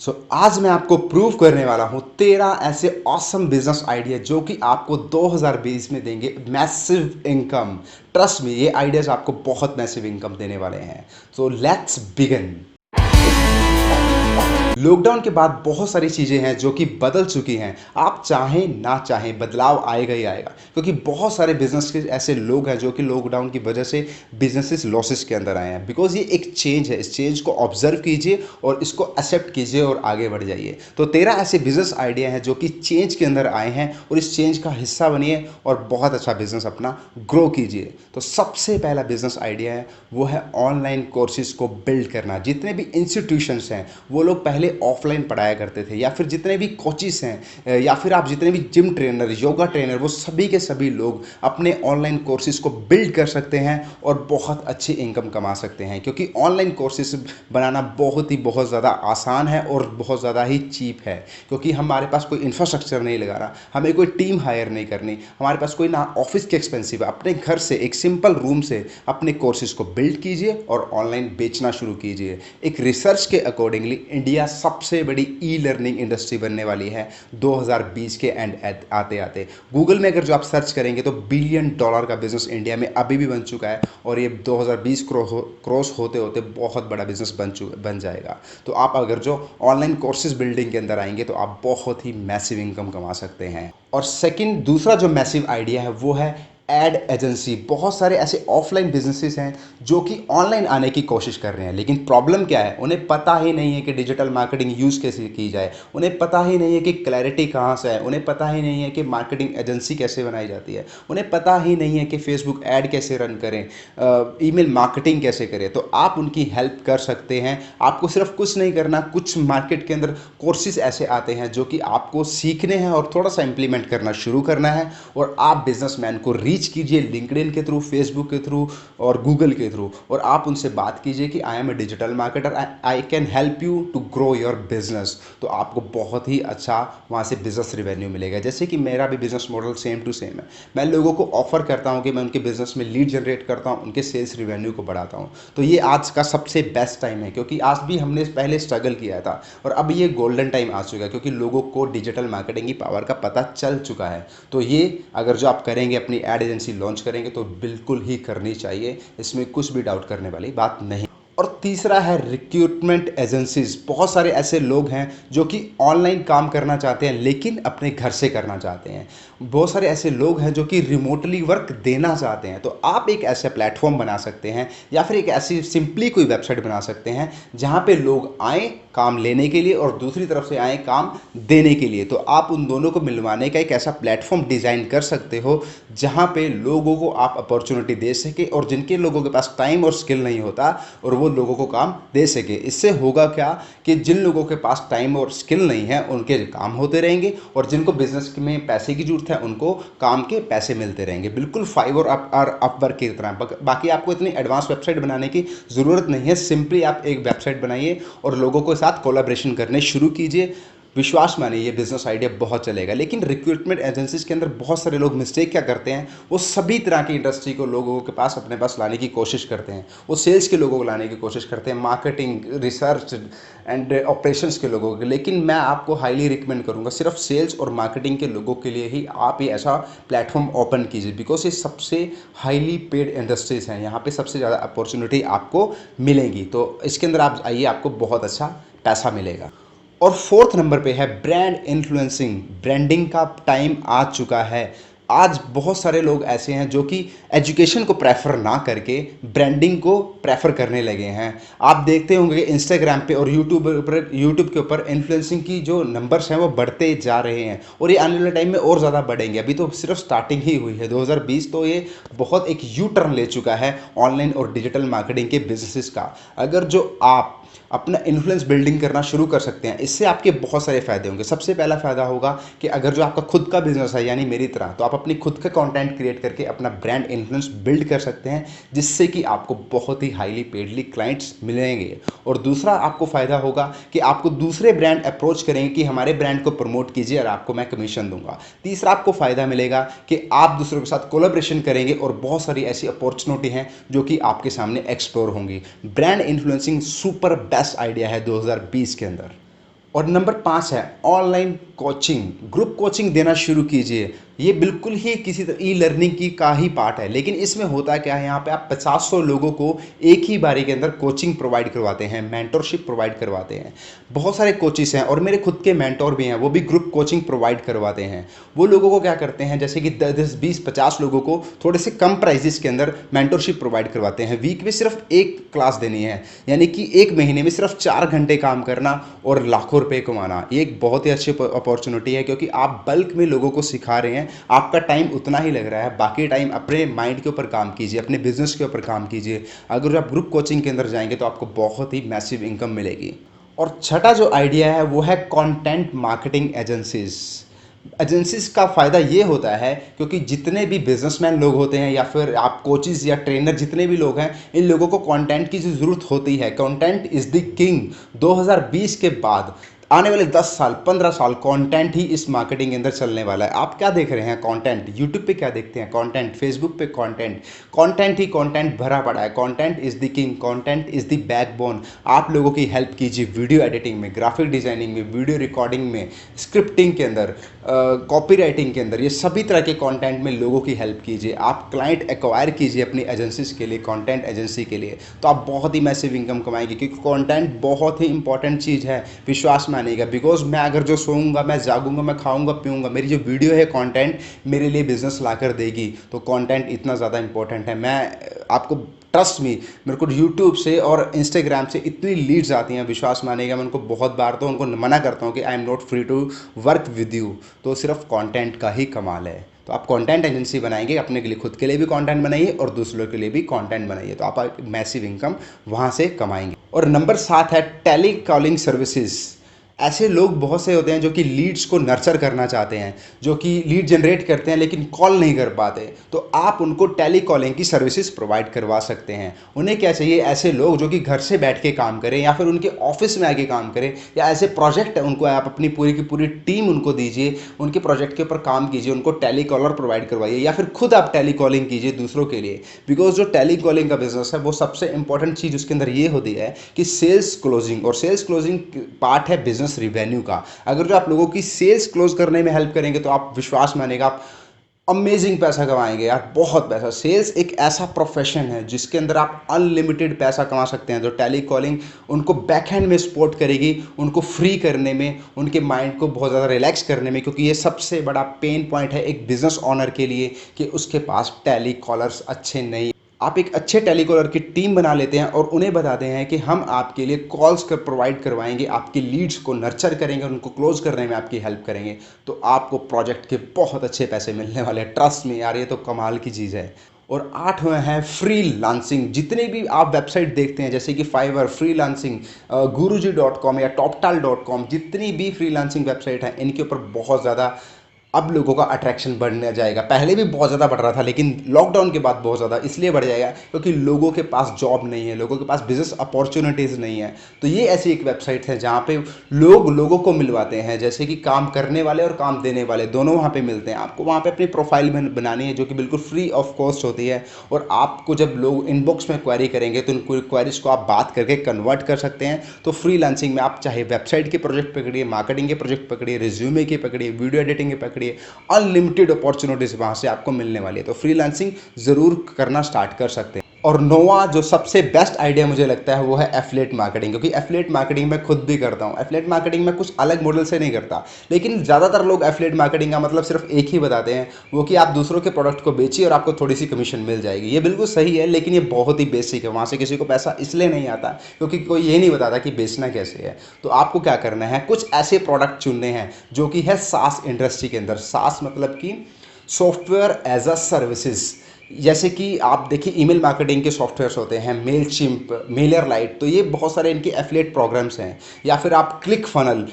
आज मैं आपको प्रूव करने वाला हूँ 13 ऐसे ऑसम बिजनेस आइडिया जो कि आपको 2020 में देंगे मैसिव इनकम। ट्रस्ट मी, ये आइडियाज आपको बहुत मैसिव इनकम देने वाले हैं। So let's begin. लॉकडाउन के बाद बहुत सारी चीज़ें हैं जो कि बदल चुकी हैं। आप चाहें ना चाहें बदलाव आएगा ही आएगा, क्योंकि बहुत सारे बिजनेस के ऐसे लोग हैं जो कि लॉकडाउन की वजह से बिजनेसेस लॉसेस के अंदर आए हैं। बिकॉज ये एक चेंज है, इस चेंज को ऑब्जर्व कीजिए और इसको एक्सेप्ट कीजिए और आगे बढ़ जाइए। तो 13 ऐसे बिजनेस आइडिया हैं जो कि चेंज के अंदर आए हैं और इस चेंज का हिस्सा बनिए और बहुत अच्छा बिजनेस अपना ग्रो कीजिए। तो सबसे पहला बिजनेस आइडिया है वो है ऑनलाइन कोर्सेज को बिल्ड करना। जितने भी इंस्टीट्यूशंस हैं वो लोग पहले ऑफलाइन पढ़ाया करते थे, या फिर जितने भी कोचेस हैं या फिर आप जितने भी जिम ट्रेनर, योगा ट्रेनर, वो सभी के सभी लोग अपने ऑनलाइन कोर्सेज को बिल्ड कर सकते हैं और बहुत अच्छी इनकम कमा सकते हैं। क्योंकि ऑनलाइन कोर्सेज बनाना बहुत ज़्यादा आसान है और बहुत ज़्यादा ही चीप है। क्योंकि हमारे पास कोई इंफ्रास्ट्रक्चर नहीं लगाना, हमें कोई टीम हायर नहीं करनी, हमारे पास कोई ना ऑफिस के एक्सपेंसिव है। अपने घर से एक सिंपल रूम से अपने कोर्सेज को बिल्ड कीजिए और ऑनलाइन बेचना शुरू कीजिए। एक रिसर्च के अकॉर्डिंगली इंडिया सबसे बड़ी ई लर्निंग इंडस्ट्री बनने वाली है 2020 के एंड आते आते। गूगल में अगर जो आप सर्च करेंगे तो $1 बिलियन का बिजनेस इंडिया में अभी भी बन चुका है और ये 2020 क्रॉस होते होते बहुत बड़ा बिजनेस बन जाएगा। तो आप अगर जो ऑनलाइन कोर्सेज बिल्डिंग के अंदर आएंगे तो आप बहुत ही मैसिव इनकम कमा सकते हैं। और सेकंड, दूसरा जो मैसिव आइडिया है वो है एड एजेंसी। बहुत सारे ऐसे ऑफलाइन बिजनेसेस हैं जो कि ऑनलाइन आने की कोशिश कर रहे हैं, लेकिन प्रॉब्लम क्या है, उन्हें पता ही नहीं है कि डिजिटल मार्केटिंग यूज़ कैसे की जाए, उन्हें पता ही नहीं है कि क्लैरिटी कहाँ से है, उन्हें पता ही नहीं है कि मार्केटिंग एजेंसी कैसे बनाई जाती है, उन्हें पता ही नहीं है कि फेसबुक ऐड कैसे रन करें, ईमेल मार्केटिंग कैसे करें। तो आप उनकी हेल्प कर सकते हैं। आपको सिर्फ कुछ नहीं करना, कुछ मार्केट के अंदर कोर्सेज ऐसे आते हैं जो कि आपको सीखने हैं और थोड़ा सा इंप्लीमेंट करना शुरू करना है और आप बिजनेसमैन को रीच कीजिए लिंक्डइन के थ्रू, फेसबुक के थ्रू और गूगल के थ्रू, और आप उनसे बात कीजिए कि I am a digital marketer, I can help you to grow your business. तो आपको बहुत ही अच्छा वहाँ से बिजनेस रिवेन्यू मिलेगा। जैसे कि मेरा भी business model same to same है। मैं लोगों को ऑफर करता हूँ कि मैं उनके बिजनेस में लीड जनरेट करता हूँ, उनके सेल्स रिवेन्यू को बढ़ाता हूँ। तो ये आज का सबसे बेस्ट टाइम है, क्योंकि आज भी हमने पहले स्ट्रगल किया था और अब ये गोल्डन टाइम आ चुका है, क्योंकि लोगों को डिजिटल मार्केटिंग की पावर का पता चल चुका है। तो ये अगर जो आप करेंगे, अपनी एड एजेंसी लॉन्च करेंगे, तो बिल्कुल ही करनी चाहिए, इसमें कुछ भी डाउट करने वाली बात नहीं। और तीसरा है रिक्रूटमेंट एजेंसीज। बहुत सारे ऐसे लोग हैं जो कि ऑनलाइन काम करना चाहते हैं लेकिन अपने घर से करना चाहते हैं। बहुत सारे ऐसे लोग हैं जो कि रिमोटली वर्क देना चाहते हैं। तो आप एक ऐसा प्लेटफॉर्म बना सकते हैं या फिर एक ऐसी सिंपली कोई वेबसाइट बना सकते हैं जहां पे लोग आएँ काम लेने के लिए और दूसरी तरफ से आए काम देने के लिए। तो आप उन दोनों को मिलवाने का एक ऐसा प्लेटफॉर्म डिज़ाइन कर सकते हो जहां पे लोगों को आप अपॉर्चुनिटी दे सके और जिनके लोगों के पास टाइम और स्किल नहीं होता और वो लोगों को काम दे सके। इससे होगा क्या कि जिन लोगों के पास टाइम और स्किल नहीं है उनके काम होते रहेंगे और जिनको बिजनेस में पैसे की जरूरत है उनको काम के पैसे मिलते रहेंगे। बिल्कुल फाइवर और अपवर्क की तरह। बाकी आपको इतनी एडवांस वेबसाइट बनाने की ज़रूरत नहीं है। सिंपली आप एक वेबसाइट बनाइए और लोगों के साथ कोलैबोरेशन करने शुरू कीजिए। विश्वास मानिए ये बिजनेस आइडिया बहुत चलेगा। लेकिन रिक्रूटमेंट एजेंसीज के अंदर बहुत सारे लोग मिस्टेक क्या करते हैं, वो सभी तरह की इंडस्ट्री को लोगों के पास अपने पास लाने की कोशिश करते हैं। वो सेल्स के लोगों को लाने की कोशिश करते हैं, मार्केटिंग, रिसर्च एंड ऑपरेशंस के लोगों के। लेकिन मैं आपको हाईली रिकमेंड करूंगा सिर्फ सेल्स और मार्केटिंग के लोगों के लिए ही आप ये ऐसा प्लेटफॉर्म ओपन कीजिए। बिकॉज ये सबसे हाईली पेड इंडस्ट्रीज हैं, यहाँ पे सबसे ज़्यादा अपॉर्चुनिटी आपको मिलेंगी। तो इसके अंदर आप आइए, आपको बहुत अच्छा पैसा मिलेगा। और फोर्थ नंबर पे है ब्रांड इन्फ्लुएंसिंग। ब्रांडिंग का टाइम आ चुका है। आज बहुत सारे लोग ऐसे हैं जो कि एजुकेशन को प्रेफर ना करके ब्रांडिंग को प्रेफर करने लगे हैं। आप देखते होंगे इंस्टाग्राम पे और यूट्यूब के ऊपर इन्फ्लुएंसिंग की जो नंबर्स हैं वो बढ़ते जा रहे हैं और ये आने वाले टाइम में और ज़्यादा बढ़ेंगे। अभी तो सिर्फ स्टार्टिंग ही हुई है। 2020 तो ये बहुत एक यू टर्न ले चुका है ऑनलाइन और डिजिटल मार्केटिंग के बिजनेसेस का। अगर जो आप अपना इन्फ्लुएंस बिल्डिंग करना शुरू कर सकते हैं, इससे आपके बहुत सारे फायदे होंगे। सबसे पहला फायदा होगा कि अगर जो आपका खुद का बिजनेस है यानी मेरी तरह, तो आप अपनी खुद का कंटेंट क्रिएट करके अपना ब्रांड इन्फ्लुएंस बिल्ड कर सकते हैं, जिससे कि आपको बहुत ही हाईली पेडली क्लाइंट्स मिलेंगे। और दूसरा आपको फायदा होगा कि आपको दूसरे ब्रांड अप्रोच करेंगे कि हमारे ब्रांड को प्रमोट कीजिए और आपको मैं कमीशन दूंगा। तीसरा आपको फायदा मिलेगा कि आप दूसरों के साथ कोलैबोरेशन करेंगे और बहुत सारी ऐसी अपॉर्चुनिटी हैं जो कि आपके सामने एक्सप्लोर होंगी। Brand influencing super best idea है 2020 के अंदर। और नंबर 5 है ऑनलाइन कोचिंग। ग्रुप कोचिंग देना शुरू कीजिए। ये बिल्कुल ही किसी तरह ई लर्निंग की का ही पार्ट है, लेकिन इसमें होता क्या है, यहाँ पे आप 50-100 लोगों को एक ही बारी के अंदर कोचिंग प्रोवाइड करवाते हैं, मेंटरशिप प्रोवाइड करवाते हैं। बहुत सारे कोचिस हैं और मेरे खुद के मेंटोर भी हैं, वो भी ग्रुप कोचिंग प्रोवाइड करवाते हैं। वो लोगों को क्या करते हैं, जैसे कि 10-20-50 लोगों को थोड़े से कम प्राइजेस के अंदर मेंटरशिप प्रोवाइड करवाते हैं। वीक में सिर्फ एक क्लास देनी है, यानी कि एक महीने में सिर्फ 4 घंटे काम करना और लाखों रुपए कमाना। ये एक बहुत ही अच्छी अपॉर्चुनिटी है, क्योंकि आप बल्क में लोगों को सिखा रहे हैं। आपका टाइम उतना ही लग रहा है, बाकी टाइम अपने माइंड के ऊपर काम कीजिए, अपने बिजनेस के ऊपर काम कीजिए। अगर आप ग्रुप कोचिंग के अंदर जाएंगे तो आपको बहुत ही मैसिव इनकम मिलेगी। और छठा जो आइडिया है वो है कंटेंट मार्केटिंग एजेंसीज। एजेंसीज का फ़ायदा ये होता है, क्योंकि जितने भी बिजनेसमैन लोग होते हैं या फिर आप कोचेज़ या ट्रेनर जितने भी लोग हैं, इन लोगों को कंटेंट की जो ज़रूरत होती है, कंटेंट इज़ द किंग। 2020 के बाद आने वाले 10 साल 15 साल कंटेंट ही इस मार्केटिंग के अंदर चलने वाला है। आप क्या देख रहे हैं, कंटेंट। यूट्यूब पे क्या देखते हैं, कंटेंट। फेसबुक पे कंटेंट। कंटेंट ही कंटेंट भरा पड़ा है। Content is the king, content is the backbone. आप लोगों की हेल्प कीजिए वीडियो एडिटिंग में, ग्राफिक डिजाइनिंग में, वीडियो रिकॉर्डिंग में, स्क्रिप्टिंग के अंदर, कॉपी राइटिंग के अंदर, ये सभी तरह के कंटेंट में लोगों की हेल्प कीजिए। आप क्लाइंट एक्वायर कीजिए अपनी एजेंसीज के लिए, कंटेंट एजेंसी के लिए, तो आप बहुत ही मैसिव इनकम कमाएंगे, क्योंकि कंटेंट बहुत ही इंपॉर्टेंट चीज़ है। विश्वास मानिएगा, बिकॉज मैं अगर जो सोऊंगा, मैं जागूंगा, मैं खाऊंगा पीऊंगा, मेरी जो वीडियो है कंटेंट मेरे लिए बिजनेस ला कर देगी। तो कंटेंट इतना ज़्यादा इंपॉर्टेंट है। मैं आपको ट्रस्ट मी, मेरे को यूट्यूब से और इंस्टाग्राम से इतनी लीड्स आती हैं, विश्वास मानेगा, मैं उनको बहुत बार तो उनको मना करता हूँ कि I am not free to work with you. तो सिर्फ कंटेंट का ही कमाल है। तो आप कंटेंट एजेंसी बनाएंगे, अपने के लिए, खुद के लिए भी कंटेंट बनाइए और दूसरों के लिए भी कंटेंट बनाइए, तो आप मैसिव इनकम वहाँ से कमाएंगे। और नंबर 7 है टेली कॉलिंग सर्विसेज। ऐसे लोग बहुत से होते हैं जो कि लीड्स को नर्चर करना चाहते हैं, जो कि लीड जनरेट करते हैं लेकिन कॉल नहीं कर पाते। तो आप उनको टेली कॉलिंग की सर्विसेज प्रोवाइड करवा सकते हैं। उन्हें क्या चाहिए, ऐसे लोग जो कि घर से बैठ के काम करें या फिर उनके ऑफिस में आके काम करें, या ऐसे प्रोजेक्ट है उनको आप अपनी पूरी की पूरी टीम उनको दीजिए, उनके प्रोजेक्ट के ऊपर काम कीजिए, उनको टेली कॉलर प्रोवाइड करवाइए, या फिर खुद आप टेली कॉलिंग कीजिए दूसरों के लिए। बिकॉज जो टेली कॉलिंग का बिजनेस है वो सबसे इंपॉर्टेंट चीज़ उसके अंदर ये होती है कि सेल्स क्लोजिंग, और सेल्स क्लोजिंग पार्ट है बिजनेस रिवेन्यू का। अगर जो आप लोगों की सेल्स क्लोज करने में हेल्प करेंगे तो आप विश्वास मानेगा, आप अमेजिंग पैसा कमाएंगे यार, बहुत पैसा। सेल्स एक ऐसा प्रोफेशन है जिसके अंदर आप अनलिमिटेड पैसा कमा सकते हैं। जो टेली कॉलिंग उनको बैकहैंड में सपोर्ट करेगी, उनको फ्री करने में, उनके माइंड को बहुत ज़्यादा रिलैक्स करने में, क्योंकि ये सबसे बड़ा पेन पॉइंट है एक बिजनेस ओनर के लिए कि उसके पास टेली कॉलर्स अच्छे नहीं। आप एक अच्छे टेलीकॉलर की टीम बना लेते हैं और उन्हें बताते हैं कि हम आपके लिए कॉल्स कर प्रोवाइड करवाएंगे, आपकी लीड्स को नर्चर करेंगे, उनको क्लोज करने में आपकी हेल्प करेंगे, तो आपको प्रोजेक्ट के बहुत अच्छे पैसे मिलने वाले हैं। ट्रस्ट में यार, ये तो कमाल की चीज़ है। और 8वें है फ्री लांसिंग। जितने भी आप वेबसाइट देखते हैं, जैसे कि फाइवर, फ्री लांसिंग, guruji.com या toptal.com, जितनी भी फ्री लांसिंग वेबसाइट है, इनके ऊपर बहुत ज़्यादा अब लोगों का अट्रैक्शन बढ़ने जाएगा। पहले भी बहुत ज़्यादा बढ़ रहा था, लेकिन लॉकडाउन के बाद बहुत ज़्यादा इसलिए बढ़ जाएगा क्योंकि लोगों के पास जॉब नहीं है, लोगों के पास बिजनेस अपॉर्चुनिटीज़ नहीं है। तो ये ऐसी एक वेबसाइट है जहाँ पे लोग लोगों को मिलवाते हैं, जैसे कि काम करने वाले और काम देने वाले दोनों वहाँ पे मिलते हैं। आपको वहाँ पे अपनी प्रोफाइल बनानी है जो कि बिल्कुल फ्री ऑफ कॉस्ट होती है, और आपको जब लोग इनबॉक्स में क्वेरी करेंगे तो उन क्वेरीज को आप बात करके कन्वर्ट कर सकते हैं। तो फ्री लांसिंग में आप चाहे वेबसाइट के प्रोजेक्ट पकड़िए, मार्केटिंग के प्रोजेक्ट पकड़िए, रिज्यूमे के पकड़िए, वीडियो एडिटिंग के पकड़िए, अनलिमिटेड अपॉर्चुनिटीज वहां से आपको मिलने वाली है। तो फ्रीलांसिंग जरूर करना स्टार्ट कर सकते हैं। और नौवां जो सबसे बेस्ट आइडिया मुझे लगता है वो है एफिलिएट मार्केटिंग, क्योंकि एफिलिएट मार्केटिंग मैं खुद भी करता हूं। एफिलिएट मार्केटिंग में कुछ अलग मॉडल से नहीं करता, लेकिन ज़्यादातर लोग एफिलिएट मार्केटिंग का मतलब सिर्फ एक ही बताते हैं, वो कि आप दूसरों के प्रोडक्ट को बेचिए और आपको थोड़ी सी कमीशन मिल जाएगी। ये बिल्कुल सही है, लेकिन ये बहुत ही बेसिक है। वहाँ से किसी को पैसा इसलिए नहीं आता क्योंकि कोई ये नहीं बताता कि बेचना कैसे है। तो आपको क्या करना है, कुछ ऐसे प्रोडक्ट चुनने हैं जो कि है सास इंडस्ट्री के अंदर। सास मतलब कि सॉफ्टवेयर एज अ सर्विसेज। जैसे कि आप देखिए, ईमेल मार्केटिंग के सॉफ्टवेयर्स होते हैं, मेलचिम्प, मेलरलाइट, तो ये बहुत सारे इनके एफिलिएट प्रोग्राम्स हैं। या फिर आप क्लिक फनल,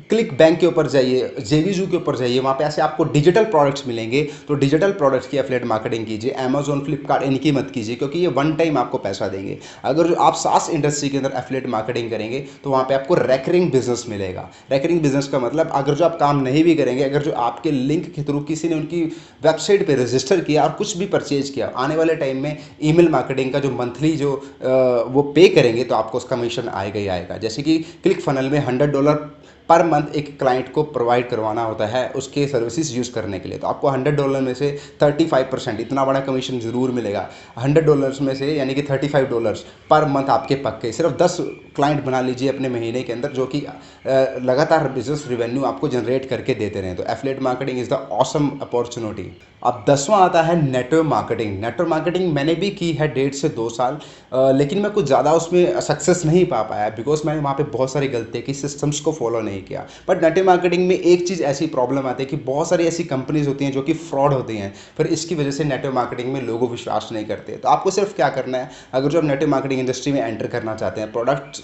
क्लिक बैंक के ऊपर जाइए, जेवीजू के ऊपर जाइए, वहाँ पे ऐसे आपको डिजिटल प्रोडक्ट्स मिलेंगे। तो डिजिटल प्रोडक्ट्स की एफिलिएट मार्केटिंग कीजिए। अमेजोन, फ्लिपकार्ट, इनकी मत कीजिए, क्योंकि ये वन टाइम आपको पैसा देंगे। अगर आप सास इंडस्ट्री के अंदर एफिलिएट मार्केटिंग करेंगे तो वहाँ पे आपको रेकरिंग बिजनेस मिलेगा। रेकरिंग बिजनेस का मतलब, अगर जो आप काम नहीं भी करेंगे, अगर जो आपके लिंक के थ्रू किसी ने उनकी वेबसाइट पर रजिस्टर किया और कुछ भी परचेज किया, आने वाले टाइम में ईमेल मार्केटिंग का जो मंथली जो वो पे करेंगे तो आपको उसका कमीशन आएगा ही आएगा। जैसे कि क्लिक फनल में $100 पर मंथ एक क्लाइंट को प्रोवाइड करवाना होता है उसके सर्विसेज यूज़ करने के लिए। तो आपको $100 में से 35% इतना बड़ा कमीशन ज़रूर मिलेगा। $100 में से यानी कि $35 पर मंथ आपके पक्के। सिर्फ 10 क्लाइंट बना लीजिए अपने महीने के अंदर जो कि लगातार बिजनेस रिवेन्यू आपको जनरेट करके देते रहें। तो affiliate marketing is the awesome opportunity. अब 10वां आता है नेटवर्क मार्केटिंग। नेटवर्क मार्केटिंग मैंने भी की है 1.5 से 2 साल, लेकिन मैं कुछ ज़्यादा उसमें सक्सेस नहीं पा पाया बिकॉज मैंने वहाँ पे बहुत सारी गलतियाँ की, सिस्टम्स को फॉलो नहीं किया। बट नेटवर्क मार्केटिंग में एक चीज़ ऐसी प्रॉब्लम आती है कि बहुत सारी ऐसी कंपनीज होती हैं जो कि फ्रॉड होती हैं, फिर इसकी वजह से नेटवर्क मार्केटिंग में लोगों विश्वास नहीं करते। तो आपको सिर्फ क्या करना है, अगर जो आप नेटवर्क मार्केटिंग इंडस्ट्री में एंटर करना चाहते हैं,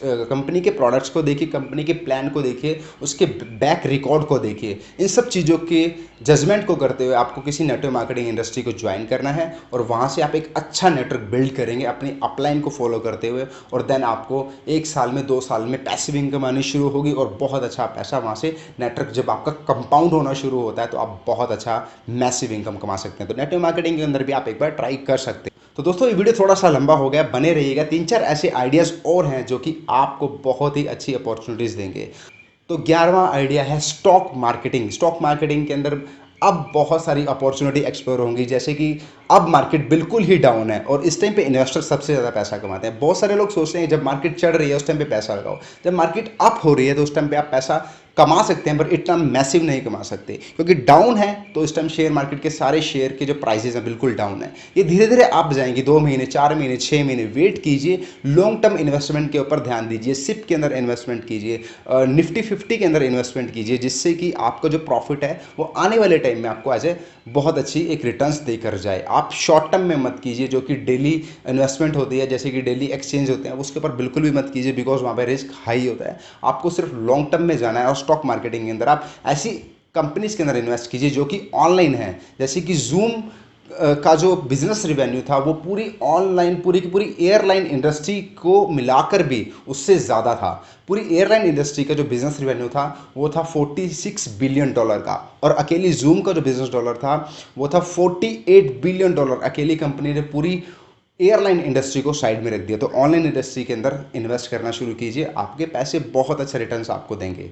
कंपनी के प्रोडक्ट्स को देखिए, कंपनी के प्लान को देखिए, उसके बैक रिकॉर्ड को देखिए, इन सब चीज़ों के जजमेंट को करते हुए आपको किसी नेटवर्क मार्केटिंग इंडस्ट्री को ज्वाइन करना है और वहाँ से आप एक अच्छा नेटवर्क बिल्ड करेंगे अपनी अपलाइन को फॉलो करते हुए, और देन आपको 1 साल में 2 साल में पैसिव इनकम आनी शुरू होगी और बहुत अच्छा पैसा वहाँ से नेटवर्क जब आपका कंपाउंड होना शुरू होता है तो आप बहुत अच्छा मैसिव इनकम कमा सकते हैं। तो नेटवर्क मार्केटिंग के अंदर भी आप एक बार ट्राई कर सकते हैं। तो दोस्तों ये वीडियो थोड़ा सा लंबा हो गया, बने रहिएगा। 3-4 ऐसे आइडियाज़ और हैं जो कि आपको बहुत ही अच्छी अपॉर्चुनिटीज़ देंगे। तो 11वां आइडिया है स्टॉक मार्केटिंग। स्टॉक मार्केटिंग के अंदर अब बहुत सारी अपॉर्चुनिटी एक्सप्लोर होंगी, जैसे कि अब मार्केट बिल्कुल ही डाउन है और इस टाइम पे इन्वेस्टर सबसे ज़्यादा पैसा कमाते हैं। बहुत सारे लोग सोचते हैं जब मार्केट चढ़ रही है उस टाइम पे पैसा लगाओ, जब मार्केट अप हो रही है तो उस टाइम पे आप पैसा कमा सकते हैं, पर इतना मैसिव नहीं कमा सकते क्योंकि डाउन है। तो इस टाइम शेयर मार्केट के सारे शेयर के जो प्राइसेस हैं बिल्कुल डाउन है। ये धीरे धीरे अप जाएंगे, 2 महीने, 4 महीने, 6 महीने वेट कीजिए। लॉन्ग टर्म इन्वेस्टमेंट के ऊपर ध्यान दीजिए, सिप के अंदर इन्वेस्टमेंट कीजिए, निफ्टी 50 के अंदर इन्वेस्टमेंट कीजिए, जिससे कि आपका जो प्रॉफिट है वो आने वाले टाइम में आपको एज ए बहुत अच्छी एक रिटर्न्स देकर जाए। आप शॉर्ट टर्म में मत कीजिए, जो कि डेली इन्वेस्टमेंट होती है, जैसे कि डेली एक्सचेंज होते हैं, उसके ऊपर बिल्कुल भी मत कीजिए बिकॉज वहाँ पे रिस्क हाई होता है। आपको सिर्फ लॉन्ग टर्म में जाना है और स्टॉक मार्केटिंग के अंदर आप ऐसी कंपनीज के अंदर इन्वेस्ट कीजिए जो कि ऑनलाइन है, जैसे कि जूम का जो बिजनेस रिवेन्यू था वो पूरी ऑनलाइन, पूरी की पूरी एयरलाइन इंडस्ट्री को मिलाकर भी उससे ज़्यादा था। पूरी एयरलाइन इंडस्ट्री का जो बिजनेस रिवेन्यू था वो था $46 बिलियन का, और अकेली जूम का जो बिजनेस डॉलर था वो था $48 बिलियन। अकेली कंपनी ने पूरी एयरलाइन इंडस्ट्री को साइड में रख दिया। तो ऑनलाइन इंडस्ट्री के अंदर इन्वेस्ट करना शुरू कीजिए, आपके पैसे बहुत अच्छे रिटर्न्स आपको देंगे।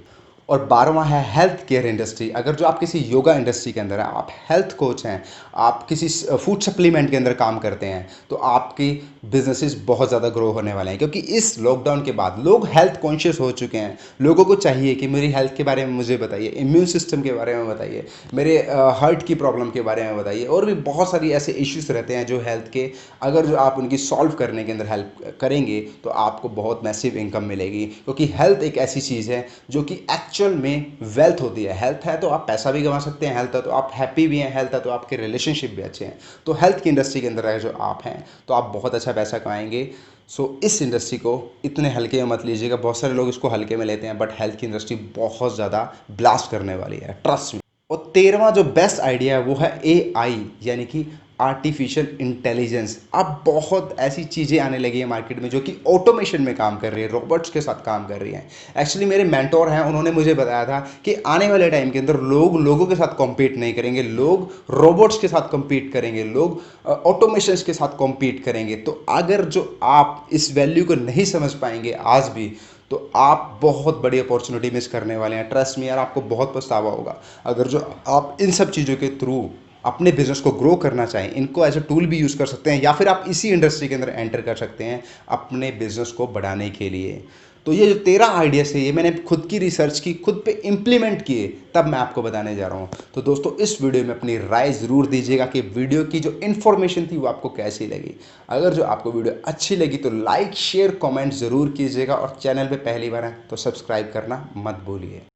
और 12वां है हेल्थ केयर इंडस्ट्री। अगर जो आप किसी योगा इंडस्ट्री के अंदर हैं, आप हेल्थ कोच हैं, आप किसी फूड सप्लीमेंट के अंदर काम करते हैं, तो आपकी बिजनेसेस बहुत ज़्यादा ग्रो होने वाले हैं क्योंकि इस लॉकडाउन के बाद लोग हेल्थ कॉन्शियस हो चुके हैं। लोगों को चाहिए कि मेरी हेल्थ के बारे में मुझे बताइए, इम्यून सिस्टम के बारे में बताइए, मेरे हार्ट की प्रॉब्लम के बारे में बताइए, और भी बहुत सारी ऐसे इश्यूज रहते हैं जो हेल्थ के, अगर जो आप उनकी सॉल्व करने के अंदर हेल्प करेंगे तो आपको बहुत मैसिव इनकम मिलेगी। क्योंकि हेल्थ एक ऐसी चीज़ है जो कि एक्चुअल में वेल्थ होती है। हेल्थ है तो आप पैसा भी कमा सकते हैं, हेल्थ है तो आप हैप्पी भी हैं, हेल्थ है तो आपके रिलेशनशिप भी अच्छे हैं। तो हेल्थ की इंडस्ट्री के अंदर अगर जो आप हैं तो आप बहुत अच्छा पैसा कमाएंगे। सो इस इंडस्ट्री को इतने हल्के में मत लीजिएगा। बहुत सारे लोग इसको हल्के में लेते हैं, बट हेल्थ की इंडस्ट्री बहुत ज़्यादा ब्लास्ट करने वाली है, ट्रस्ट में। और 13वां जो बेस्ट आइडिया है वो है AI, यानी कि आर्टिफिशियल इंटेलिजेंस। अब बहुत ऐसी चीज़ें आने लगी हैं मार्केट में जो कि ऑटोमेशन में काम कर रही है, रोबोट्स के साथ काम कर रही हैं। एक्चुअली मेरे मेंटोर हैं, उन्होंने मुझे बताया था कि आने वाले टाइम के अंदर लोग लोगों के साथ कॉम्पीट नहीं करेंगे, लोग रोबोट्स के साथ कॉम्पीट करेंगे, लोग ऑटोमेशन के साथ कॉम्पीट करेंगे। तो अगर जो आप इस वैल्यू को नहीं समझ पाएंगे आज भी, तो आप बहुत बड़ी अपॉर्चुनिटी मिस करने वाले हैं। ट्रस्ट में यार, आपको बहुत पछतावा होगा। अगर जो आप इन सब चीज़ों के थ्रू अपने बिजनेस को ग्रो करना चाहें, इनको एज ए टूल भी यूज़ कर सकते हैं, या फिर आप इसी इंडस्ट्री के अंदर एंटर कर सकते हैं अपने बिजनेस को बढ़ाने के लिए। तो ये जो 13 आइडियाज़ है, ये मैंने खुद की रिसर्च की, खुद पे इम्प्लीमेंट किए, तब मैं आपको बताने जा रहा हूँ। तो दोस्तों इस वीडियो में अपनी राय ज़रूर दीजिएगा कि वीडियो की जो इन्फॉर्मेशन थी वो आपको कैसी लगी। अगर जो आपको वीडियो अच्छी लगी तो लाइक, शेयर, कमेंट ज़रूर कीजिएगा, और चैनल पे पहली बार है तो सब्सक्राइब करना मत भूलिए।